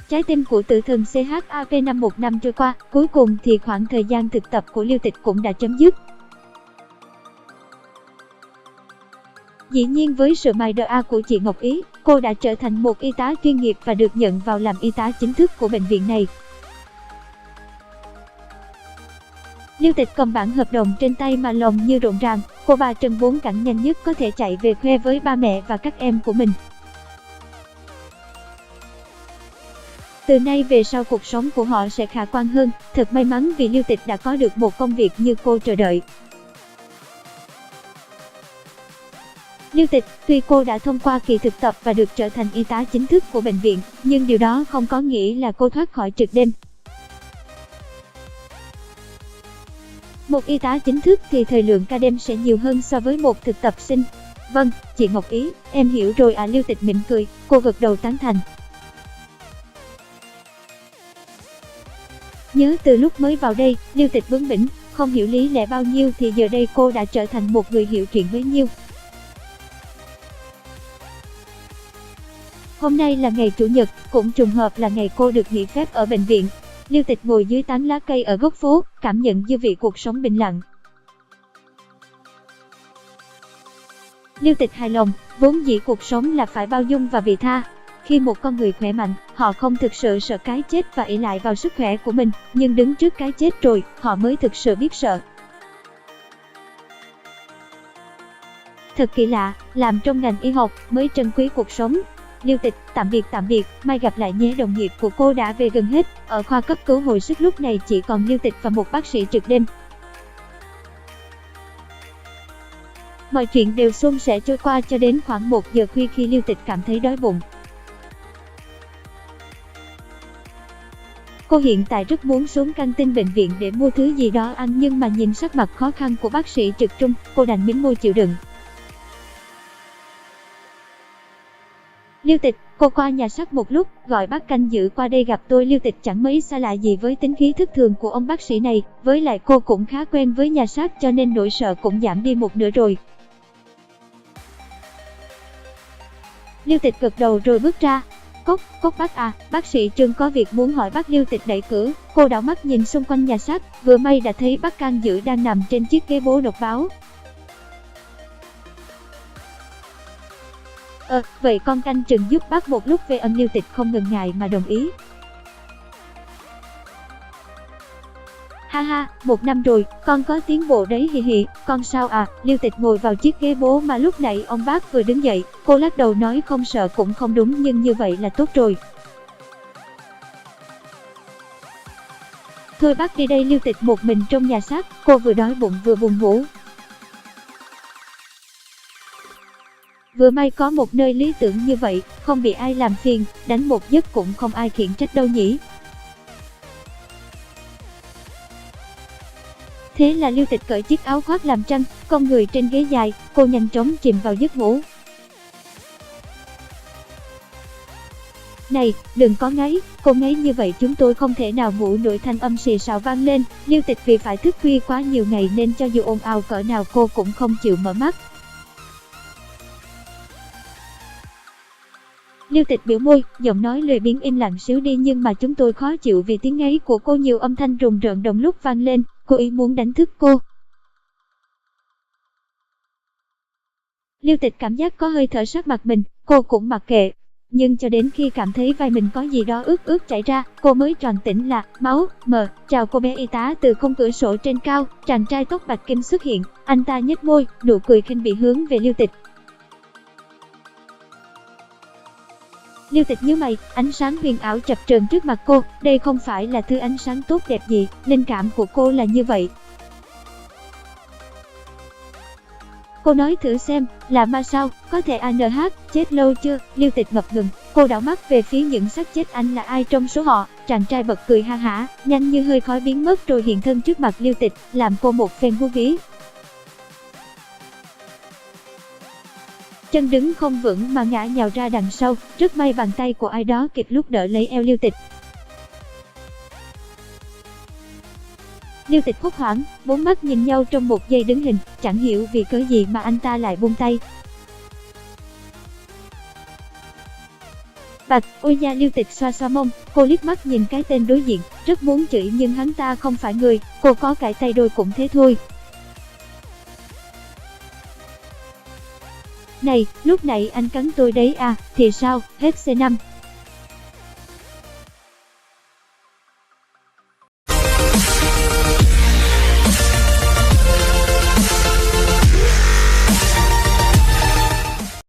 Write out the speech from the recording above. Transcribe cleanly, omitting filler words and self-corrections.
Trái tim của tử thần CHAP năm một năm trôi qua, cuối cùng thì khoảng thời gian thực tập của Liêu Tịch cũng đã chấm dứt. Dĩ nhiên với sự mài đỡ của chị Ngọc Ý, cô đã trở thành một y tá chuyên nghiệp và được nhận vào làm y tá chính thức của bệnh viện này. Liêu Tịch cầm bản hợp đồng trên tay mà lòng như rộn ràng, cô bà Trần Bốn Cẳng nhanh nhất có thể chạy về khoe với ba mẹ và các em của mình. Từ nay về sau cuộc sống của họ sẽ khả quan hơn, thật may mắn vì Liêu Tịch đã có được một công việc như cô chờ đợi. Liêu Tịch, tuy cô đã thông qua kỳ thực tập và được trở thành y tá chính thức của bệnh viện, nhưng điều đó không có nghĩa là cô thoát khỏi trực đêm. Một y tá chính thức thì thời lượng ca đêm sẽ nhiều hơn so với một thực tập sinh. Vâng, chị Ngọc Ý, em hiểu rồi ạ. Liêu Tịch mỉm cười, cô gật đầu tán thành. Nhớ từ lúc mới vào đây, Liêu Tịch bướng bỉnh, không hiểu lý lẽ bao nhiêu thì giờ đây cô đã trở thành một người hiểu chuyện bấy nhiêu. Hôm nay là ngày Chủ nhật, cũng trùng hợp là ngày cô được nghỉ phép ở bệnh viện. Liêu Tịch ngồi dưới tán lá cây ở góc phố, cảm nhận dư vị cuộc sống bình lặng. Liêu Tịch hài lòng, vốn dĩ cuộc sống là phải bao dung và vị tha. Khi một con người khỏe mạnh, họ không thực sự sợ cái chết và ỷ lại vào sức khỏe của mình, nhưng đứng trước cái chết rồi, họ mới thực sự biết sợ. Thật kỳ lạ, làm trong ngành y học mới trân quý cuộc sống. Liêu Tịch, tạm biệt, mai gặp lại nhé. Đồng nghiệp của cô đã về gần hết, ở khoa cấp cứu hồi sức lúc này chỉ còn Liêu Tịch và một bác sĩ trực đêm. Mọi chuyện đều suôn sẻ trôi qua cho đến khoảng 1 giờ khuya khi Liêu Tịch cảm thấy đói bụng. Cô hiện tại rất muốn xuống căng tin bệnh viện để mua thứ gì đó ăn, nhưng mà nhìn sắc mặt khó khăn của bác sĩ trực trung, cô đành mím môi chịu đựng. Liêu Tịch, cô qua nhà xác một lúc, gọi bác canh giữ qua đây gặp tôi. Liêu Tịch chẳng mấy xa lạ gì với tính khí thất thường của ông bác sĩ này, với lại cô cũng khá quen với nhà xác cho nên nỗi sợ cũng giảm đi một nửa rồi. Liêu Tịch gật đầu rồi bước ra. Cốc bác à, bác sĩ Trương có việc muốn hỏi bác. Liêu Tịch đẩy cửa, cô đảo mắt nhìn xung quanh nhà xác, vừa may đã thấy bác can giữ đang nằm trên chiếc ghế bố đọc báo. Vậy con canh chừng giúp bác một lúc về. Liêu Tịch không ngần ngại mà đồng ý. Ha, 1 năm rồi, con có tiến bộ đấy hì hì. Con sao à? Liêu Tịch ngồi vào chiếc ghế bố mà lúc nãy ông bác vừa đứng dậy. Cô lắc đầu nói không sợ cũng không đúng, nhưng như vậy là tốt rồi. Thôi bác đi đây. Liêu Tịch một mình trong nhà xác, cô vừa đói bụng vừa buồn ngủ. Vừa may có một nơi lý tưởng như vậy, không bị ai làm phiền, đánh một giấc cũng không ai khiển trách đâu nhỉ. Thế là Liêu Tịch cởi chiếc áo khoác làm chăn, con người trên ghế dài, cô nhanh chóng chìm vào giấc ngủ. Này, đừng có ngáy, cô ngáy như vậy chúng tôi không thể nào ngủ nổi. Thanh âm xì xào vang lên. Liêu Tịch vì phải thức khuya quá nhiều ngày nên cho dù ồn ào cỡ nào cô cũng không chịu mở mắt. Liêu Tịch biểu môi, giọng nói lười biếng im lặng xíu đi, nhưng mà chúng tôi khó chịu vì tiếng ngáy của cô. Nhiều âm thanh rùng rợn đồng lúc vang lên, cô ý muốn đánh thức cô. Liêu Tịch cảm giác có hơi thở sát mặt mình, cô cũng mặc kệ. Nhưng cho đến khi cảm thấy vai mình có gì đó ướt chảy ra, cô mới tròn tỉnh là máu. Chào cô bé y tá. Từ khung cửa sổ trên cao, chàng trai tóc bạch kim xuất hiện, anh ta nhếch môi, nụ cười khinh bỉ hướng về Liêu Tịch. Liêu Tịch nhíu mày, ánh sáng huyền ảo chập chờn trước mặt cô, đây không phải là thứ ánh sáng tốt đẹp gì, linh cảm của cô là như vậy. Cô nói thử xem, là ma sao, có thể anh chết lâu chưa? Liêu Tịch ngập ngừng, cô đảo mắt về phía những xác chết. Anh là ai trong số họ? Chàng trai bật cười ha hả, nhanh như hơi khói biến mất rồi hiện thân trước mặt Liêu Tịch, làm cô một phen hú vía. Chân đứng không vững mà ngã nhào ra đằng sau, rất may bàn tay của ai đó kịp lúc đỡ lấy eo Liêu Tịch. Liêu Tịch hốt hoảng, bốn mắt nhìn nhau trong một giây đứng hình, chẳng hiểu vì cớ gì mà anh ta lại buông tay. Bạch, ôi da, Lưu Tịch xoa xoa mông, cô liếc mắt nhìn cái tên đối diện, rất muốn chửi nhưng hắn ta không phải người, cô có cãi tay đôi cũng thế thôi. Này, lúc nãy anh cắn tôi đấy à, thì sao, hết C5.